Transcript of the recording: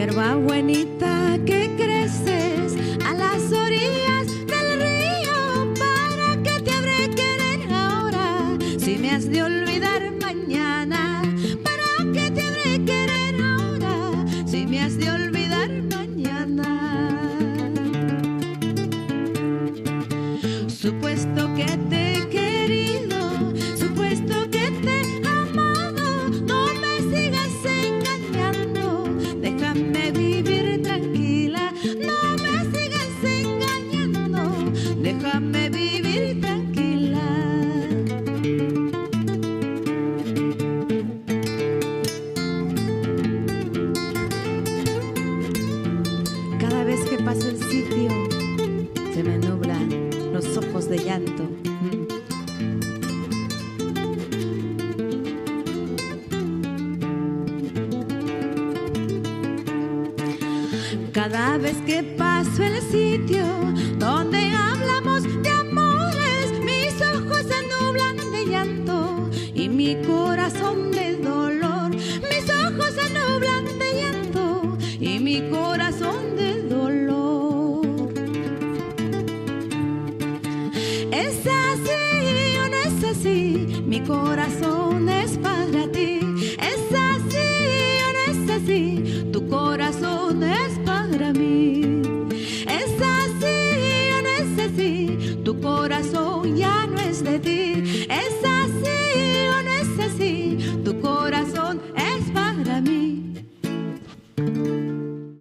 hierba buenita que creces a las orillas del río, ¿para qué te habré querer ahora si me has de olvidar mañana? ¿Para qué te habré querer ahora si me has de olvidar mañana? Supuesto que te he querido, supuesto que te he amado, no me sigas engañando, déjame vivir tranquila, no me sigas engañando, déjame vivir tranquila. Cada vez que paso el sitio se me nublan los ojos de llanto. Cada vez que paso el sitio donde hablamos de amores, mis ojos se nublan de llanto y mi corazón de dolor. Mis ojos se nublan de llanto y mi corazón de dolor. ¿Es así o no es así? Mi corazón es para ti.